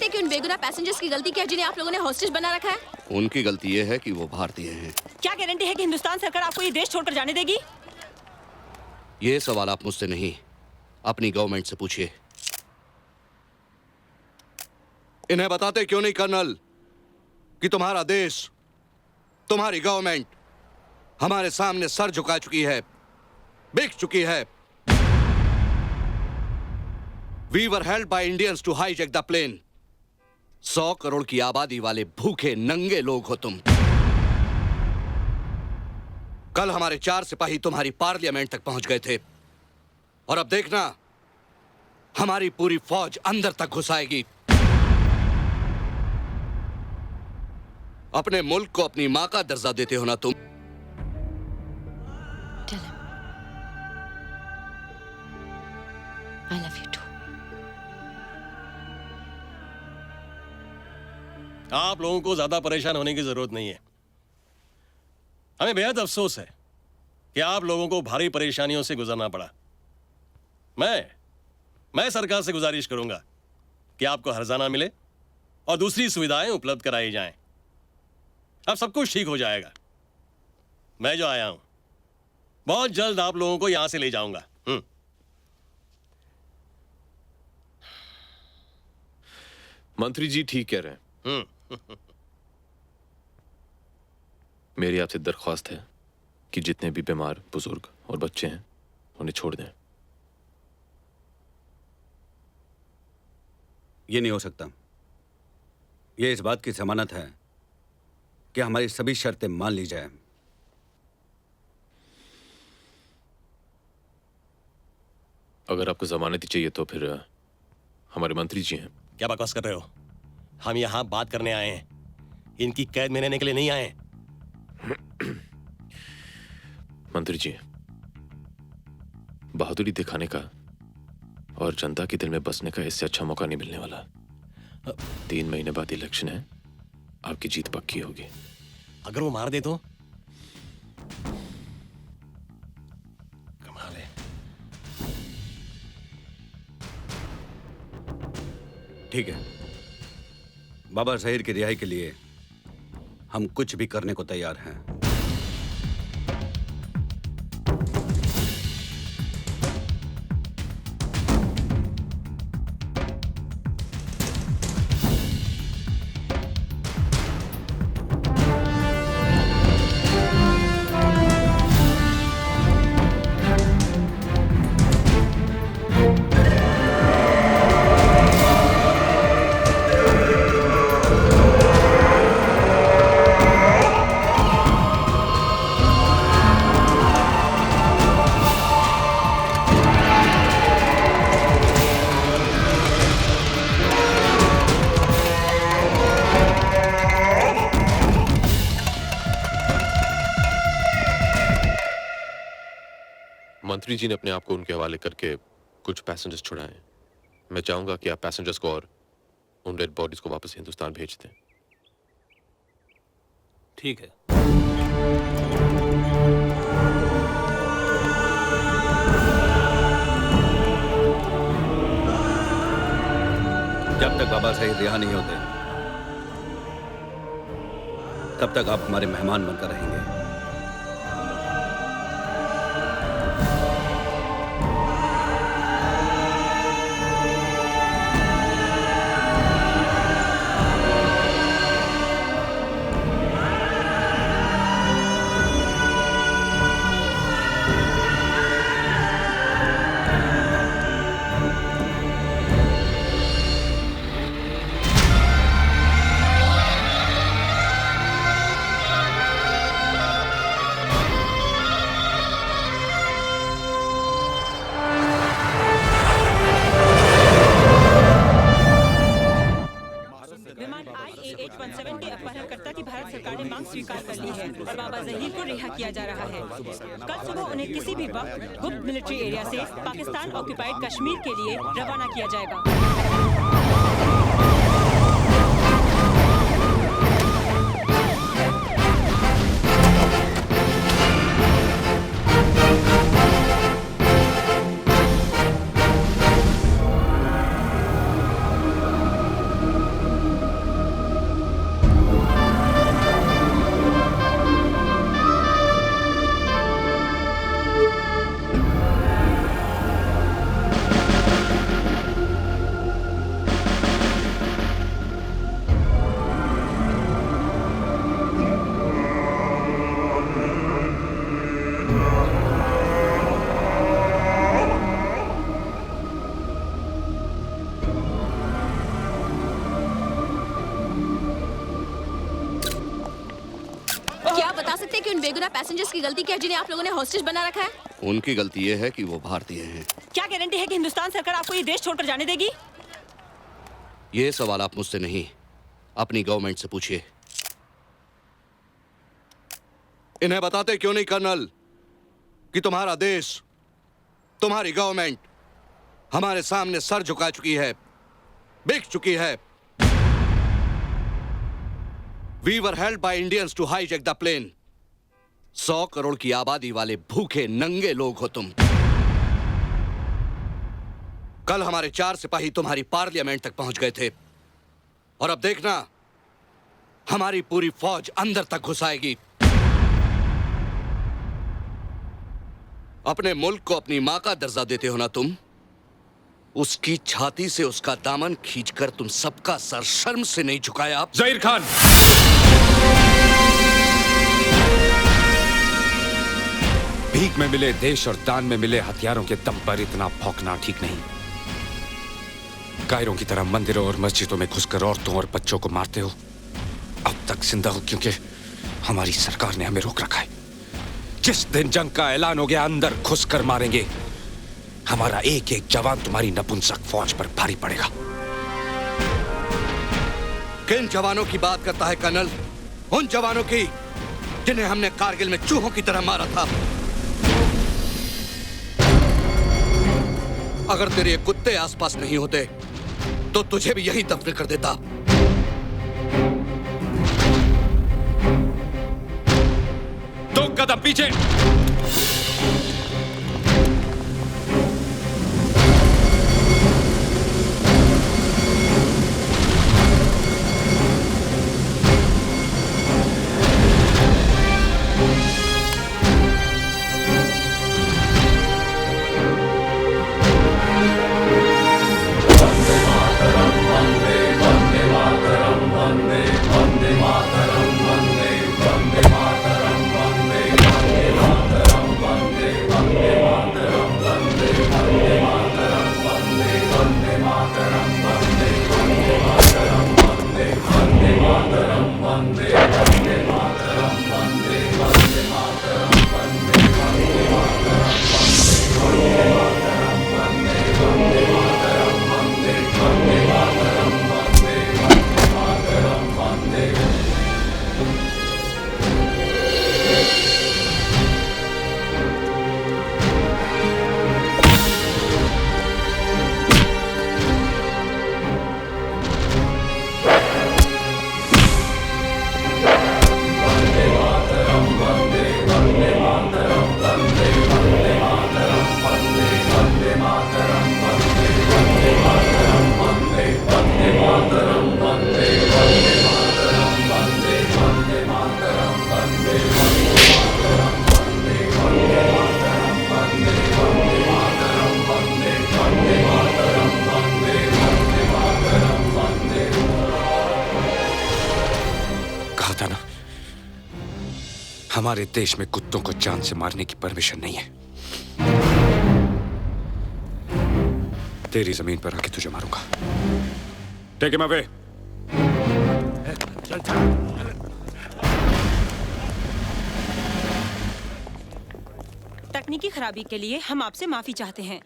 सकते कि उन बेगुनाह पैसेंजर्स की गलती क्या है जिन्हें आप लोगों ने हॉस्टेज बना रखा है? उनकी गलती ये है कि वो भारतीय हैं। क्या गारंटी है कि हिंदुस्तान सरकार आपको ये देश छोड़कर जाने देगी? ये सवाल आप मुझसे नहीं, अपनी गवर्नमेंट से पूछिए। इन्हें बताते क्यों नहीं कर्नल कि तुम्हारा देश, तुम्हारी गवर्नमेंट हमारे सामने सर झुका चुकी है, बिक चुकी है। We were held by Indians to hijack the plane. 100 crore की आबादी वाले भूखे नंगे लोग हो तुम। कल हमारे 4 सिपाही तुम्हारी पार्लियामेंट तक पहुंच गए थे, और अब देखना हमारी पूरी फौज अंदर तक घुस आएगी। अपने मुल्क को अपनी मां का दर्जा देते हो ना तुम। Tell him. I love you too. आप लोगों को ज्यादा परेशान होने की जरूरत नहीं है। हमें बेहद अफसोस है कि आप लोगों को भारी परेशानियों से गुजरना पड़ा। मैं सरकार से गुजारिश करूंगा कि आपको हर्जाना मिले और दूसरी सुविधाएं उपलब्ध कराई जाएं। अब सब कुछ ठीक हो जाएगा। मैं जो आया हूं बहुत जल्द आप लोगों को यहां से ले जाऊंगा। मंत्री जी ठीक कह रहे हैं। मेरी आपसे दरख्वास्त है कि जितने भी बीमार बुजुर्ग और बच्चे हैं उन्हें छोड़ दें। ये नहीं हो सकता। ये इस बात की जमानत है कि हमारी सभी शर्तें मान ली जाए। अगर आपको जमानत ही चाहिए तो फिर हमारे मंत्री जी हैं। क्या बकवास कर रहे हो? हम यहां बात करने आए हैं, इनकी कैद में रहने के लिए नहीं आए। मंत्री जी, बहादुरी दिखाने का और जनता के दिल में बसने का इससे अच्छा मौका नहीं मिलने वाला। 3 महीने बाद इलेक्शन है, आपकी जीत पक्की होगी। अगर वो मार दे तो? कमाल है। ठीक है, बाबा ज़हीर की रिहाई के लिए हम कुछ भी करने को तैयार हैं। मंत्री जी ने अपने आप को उनके हवाले करके कुछ पैसेंजर्स छुड़ाए। मैं चाहूंगा कि आप पैसेंजर्स को और उन डेड बॉडीज को वापस हिंदुस्तान भेज दें। ठीक है। जब तक बाबा ज़हीर रिहा नहीं होते तब तक आप हमारे मेहमान बनकर रहेंगे। अपहरणकर्ता की भारत सरकार ने मांग स्वीकार कर ली है और बाबा ज़हीर को रिहा किया जा रहा है। कल सुबह उन्हें किसी भी वक्त गुप्त मिलिट्री एरिया से पाकिस्तान ऑक्यूपाइड कश्मीर के लिए रवाना किया जाएगा। पैसेंजर्स की गलती क्या है जिन्हें आप लोगों ने हॉस्टेज बना रखा है? उनकी गलती यह है कि वो भारतीय हैं। क्या गारंटी है कि हिंदुस्तान सरकार आपको ये देश छोड़कर जाने देगी? ये सवाल आप मुझसे नहीं, अपनी गवर्नमेंट से पूछिए। इन्हें बताते क्यों नहीं कर्नल कि तुम्हारा देश, तुम्हारी गवर्नमेंट हमारे सामने सर झुका चुकी है, बिक चुकी है। We were held by Indians to hijack the plane. 100 crore की आबादी वाले भूखे नंगे लोग हो तुम। कल हमारे 4 सिपाही तुम्हारी पार्लियामेंट तक पहुंच गए थे, और अब देखना हमारी पूरी फौज अंदर तक घुस आएगी। अपने मुल्क को अपनी मां का दर्जा देते हो ना तुम? उसकी छाती से उसका दामन खींचकर तुम सबका सर शर्म से नहीं झुकाया। ज़हीर खान, भीख में मिले देश और दान में मिले हथियारों के दम पर इतना भौंकना ठीक नहीं। कायरों की तरह मंदिरों और मस्जिदों में घुसकर औरतों और बच्चों को मारते हो। अब तक जिंदा हो क्योंकि हमारी सरकार ने हमें रोक रखा है। जिस दिन जंग का ऐलान हो गया अंदर घुसकर मारेंगे। हमारा एक एक जवान तुम्हारी नपुंसक फौज पर भारी पड़ेगा। किन जवानों की बात करता है कर्नल? उन जवानों की जिन्हें हमने कारगिल में चूहों की तरह मारा था। अगर तेरे ये कुत्ते आसपास नहीं होते तो तुझे भी यहीं दफन कर देता। दो कदम पीछे। हमारे देश में कुत्तों को जान से मारने की परमिशन नहीं है। तेरी जमीन पर आके तुझे मारूंगा। Take him away. तकनीकी खराबी के लिए हम आपसे माफी चाहते हैं।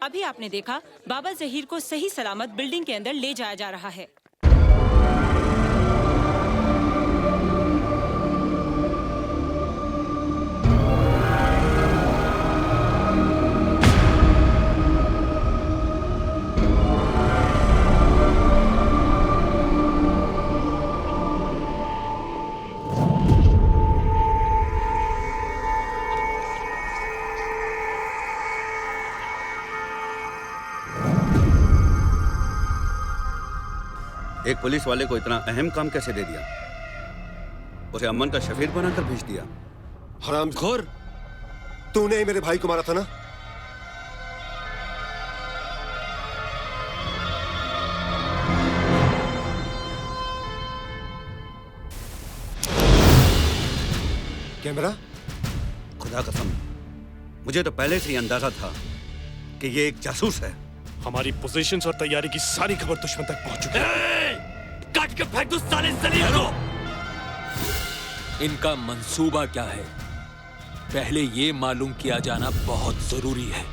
अभी आपने देखा बाबा जहीर को सही सलामत बिल्डिंग के अंदर ले जाया जा रहा है। एक पुलिस वाले को इतना अहम काम कैसे दे दिया? उसे अमन का शफीर बनाकर भेज दिया। हरामखोर, तूने ही मेरे भाई को मारा था ना? कैमरा? खुदा कसम, मुझे तो पहले से ही अंदाजा था कि ये एक जासूस है। हमारी पोजीशंस और तैयारी की सारी खबर दुश्मन तक पहुंच चुकी है। काट के फेंक दो साले जलील को। इनका मंसूबा क्या है? पहले ये मालूम किया जाना बहुत जरूरी है।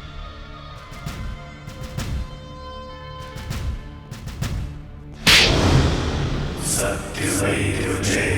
सत्य वही तुझे